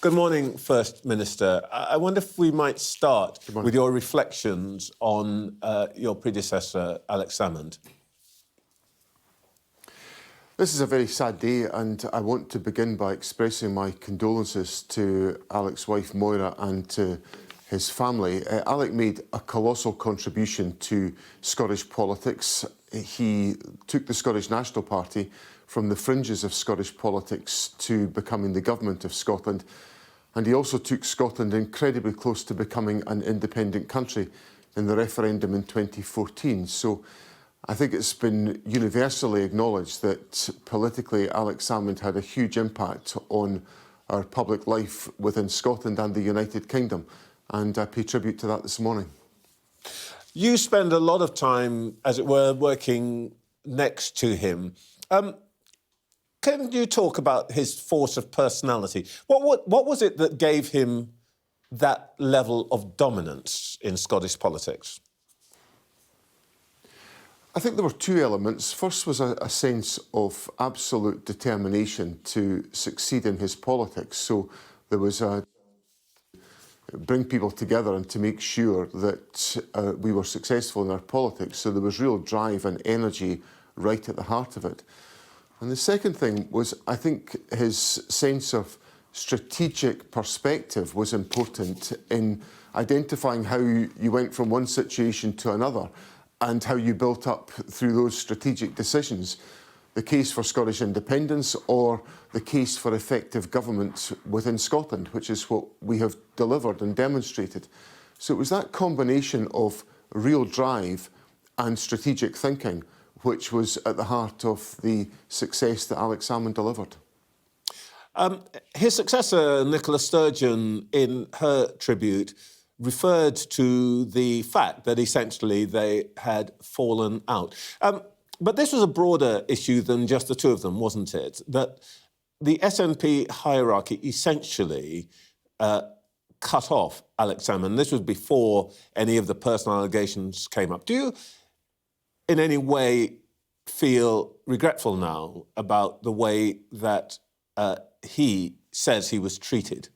Good morning, First Minister. I wonder if we might start with your reflections on your predecessor, Alex Salmond. This is a very sad day, and I want to begin by expressing my condolences to Alex's wife Moira and to his family. Alec made a colossal contribution to Scottish politics. He took the Scottish National Party from the fringes of Scottish politics to becoming the government of Scotland. And he also took Scotland incredibly close to becoming an independent country in the referendum in 2014. So I think it's been universally acknowledged that politically Alex Salmond had a huge impact on our public life within Scotland and the United Kingdom. And I pay tribute to that this morning. You spend a lot of time, as it were, working next to him. Can you talk about his force of personality? What was it that gave him that level of dominance in Scottish politics? I think there were two elements. First was a sense of absolute determination to succeed in his politics. So there was bring people together and to make sure that we were successful in our politics. So there was real drive and energy right at the heart of it. And the second thing was, I think his sense of strategic perspective was important in identifying how you went from one situation to another and how you built up through those strategic decisions the case for Scottish independence or the case for effective government within Scotland, which is what we have delivered and demonstrated. So it was that combination of real drive and strategic thinking which was at the heart of the success that Alex Salmond delivered. His successor, Nicola Sturgeon, in her tribute, referred to the fact that essentially they had fallen out. But this was a broader issue than just the two of them, wasn't it? That the SNP hierarchy essentially cut off Alex Salmond. This was before any of the personal allegations came up. Do you, in any way, feel regretful now about the way that he says he was treated?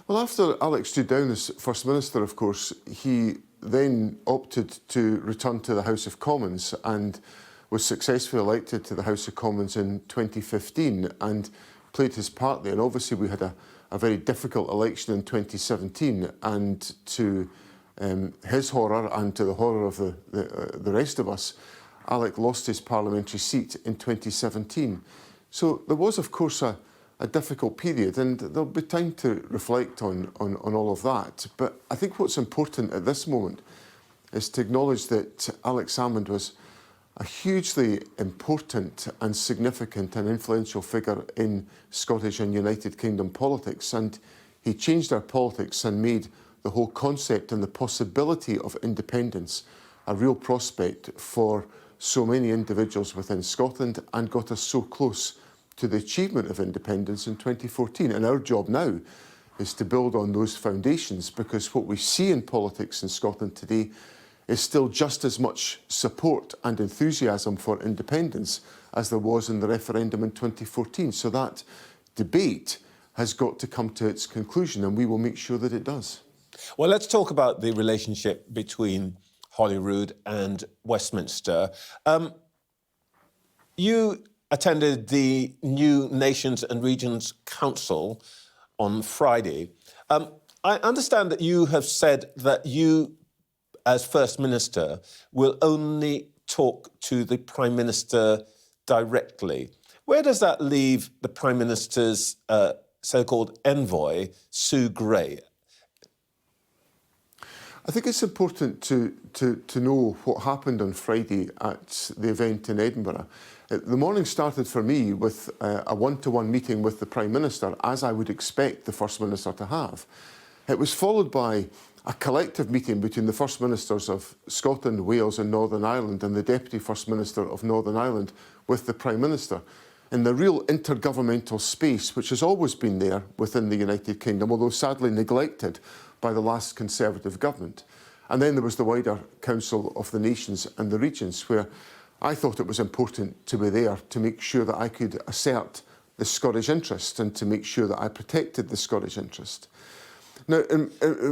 Well, after Alex stood down as First Minister, of course, he then opted to return to the House of Commons and was successfully elected to the House of Commons in 2015 and played his part there. And obviously we had a very difficult election in 2017, and to his horror and to the horror of the rest of us, Alec lost his parliamentary seat in 2017. So there was, of course, a difficult period, and there'll be time to reflect on all of that. But I think what's important at this moment is to acknowledge that Alex Salmond was a hugely important and significant and influential figure in Scottish and United Kingdom politics, and he changed our politics and made the whole concept and the possibility of independence a real prospect for so many individuals within Scotland and got us so close to the achievement of independence in 2014. And our job now is to build on those foundations, because what we see in politics in Scotland today is still just as much support and enthusiasm for independence as there was in the referendum in 2014. So that debate has got to come to its conclusion, and we will make sure that it does. Well, let's talk about the relationship between Holyrood and Westminster. You attended the new Nations and Regions Council on Friday. I understand that you have said that you, as First Minister, will only talk to the Prime Minister directly. Where does that leave the Prime Minister's so-called envoy, Sue Gray? I think it's important to know what happened on Friday at the event in Edinburgh. The morning started for me with a one-to-one meeting with the Prime Minister, as I would expect the First Minister to have. It was followed by a collective meeting between the First Ministers of Scotland, Wales and Northern Ireland and the Deputy First Minister of Northern Ireland with the Prime Minister in the real intergovernmental space which has always been there within the United Kingdom, although sadly neglected by the last Conservative government. And then there was the wider Council of the Nations and the Regions, where I thought it was important to be there to make sure that I could assert the Scottish interest and to make sure that I protected the Scottish interest. Now,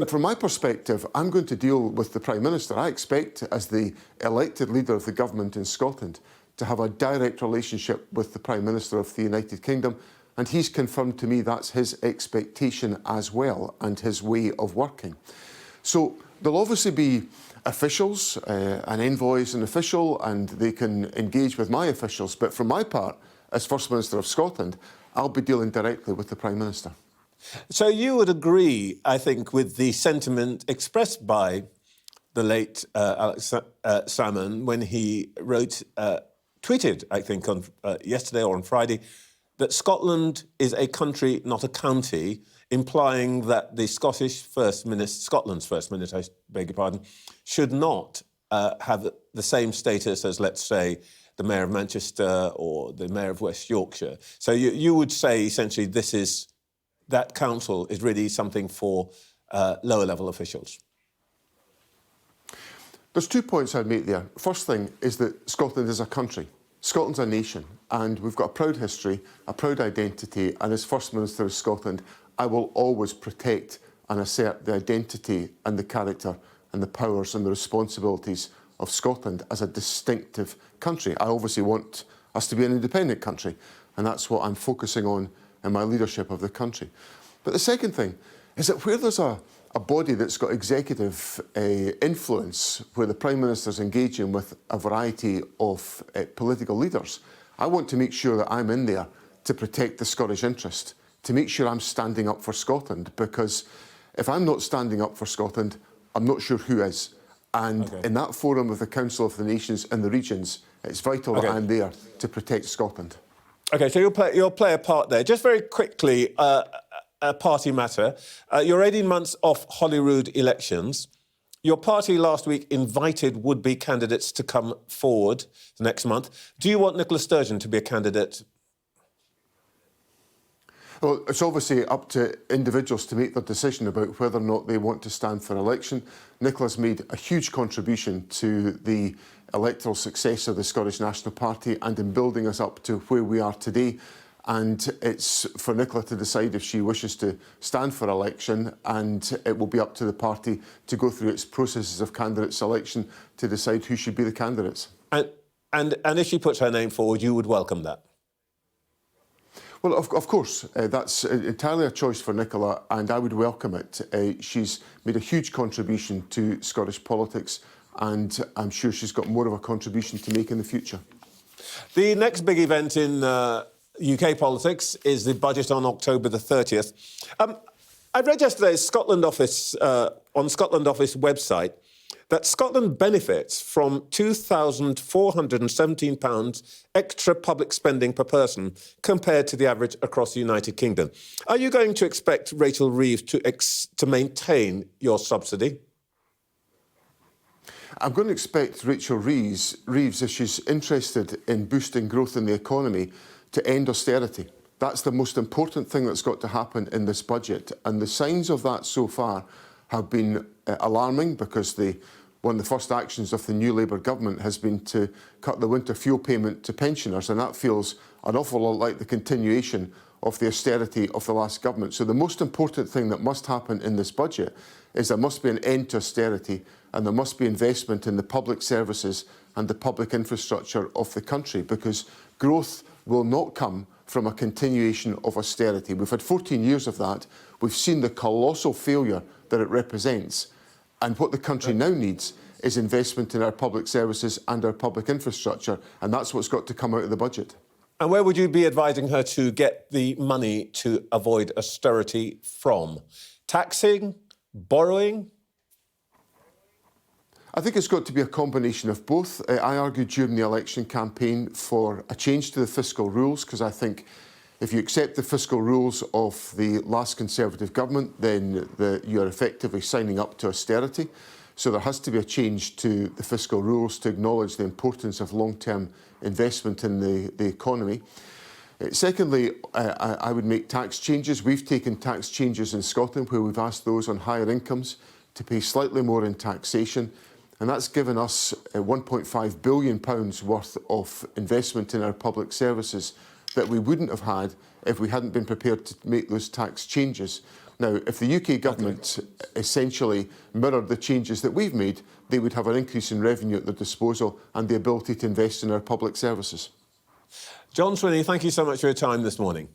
from my perspective, I'm going to deal with the Prime Minister. I expect, as the elected leader of the government in Scotland, to have a direct relationship with the Prime Minister of the United Kingdom, and he's confirmed to me that's his expectation as well and his way of working. So there'll obviously be officials, an envoy is an official, and they can engage with my officials, but for my part, as First Minister of Scotland, I'll be dealing directly with the Prime Minister. So you would agree, I think, with the sentiment expressed by the late Alex Salmond when he tweeted, I think, on yesterday or on Friday, that Scotland is a country, not a county, implying that the Scotland's First Minister, I beg your pardon, should not have the same status as, let's say, the Mayor of Manchester or the Mayor of West Yorkshire. So you would say, essentially, that council is really something for lower-level officials. There's 2 points I'd make there. First thing is that Scotland is a country. Scotland's a nation, and we've got a proud history, a proud identity, and as First Minister of Scotland, I will always protect and assert the identity and the character and the powers and the responsibilities of Scotland as a distinctive country. I obviously want us to be an independent country, and that's what I'm focusing on in my leadership of the country. But the second thing is that where there's a body that's got executive influence, where the Prime Minister's engaging with a variety of political leaders, I want to make sure that I'm in there to protect the Scottish interest, to make sure I'm standing up for Scotland, because if I'm not standing up for Scotland, I'm not sure who is. And in that forum of the Council of the Nations and the regions, it's vital that I'm there to protect Scotland. OK, so you'll play a part there. Just very quickly, a party matter. You're 18 months off Holyrood elections. Your party last week invited would-be candidates to come forward next month. Do you want Nicola Sturgeon to be a candidate? Well, it's obviously up to individuals to make their decision about whether or not they want to stand for election. Nicola's made a huge contribution to the electoral success of the Scottish National Party and in building us up to where we are today. And it's for Nicola to decide if she wishes to stand for election, and it will be up to the party to go through its processes of candidate selection to decide who should be the candidates. And if she puts her name forward, you would welcome that? Well, of course, that's entirely a choice for Nicola, and I would welcome it. She's made a huge contribution to Scottish politics, and I'm sure she's got more of a contribution to make in the future. The next big event in UK politics is the budget on October the 30th. I read yesterday Scotland Office, on Scotland Office website, that Scotland benefits from £2,417 extra public spending per person compared to the average across the United Kingdom. Are you going to expect Rachel Reeves to maintain your subsidy? I'm going to expect Rachel Reeves, if she's interested in boosting growth in the economy, to end austerity. That's the most important thing that's got to happen in this budget. And the signs of that so far have been alarming, because one of the first actions of the new Labour government has been to cut the winter fuel payment to pensioners, and that feels an awful lot like the continuation of the austerity of the last government. So the most important thing that must happen in this budget is there must be an end to austerity, and there must be investment in the public services and the public infrastructure of the country, because growth will not come from a continuation of austerity. We've had 14 years of that. We've seen the colossal failure that it represents. And what the country now needs is investment in our public services and our public infrastructure, and that's what's got to come out of the budget. And where would you be advising her to get the money to avoid austerity from? Taxing? Borrowing? I think it's got to be a combination of both. I argued during the election campaign for a change to the fiscal rules, because I think if you accept the fiscal rules of the last Conservative government, then you are effectively signing up to austerity. So there has to be a change to the fiscal rules to acknowledge the importance of long-term investment in the economy. Secondly, I would make tax changes. We've taken tax changes in Scotland where we've asked those on higher incomes to pay slightly more in taxation. And that's given us £1.5 billion worth of investment in our public services that we wouldn't have had if we hadn't been prepared to make those tax changes. Now, if the UK government essentially mirrored the changes that we've made, they would have an increase in revenue at their disposal and the ability to invest in our public services. John Swinney, thank you so much for your time this morning.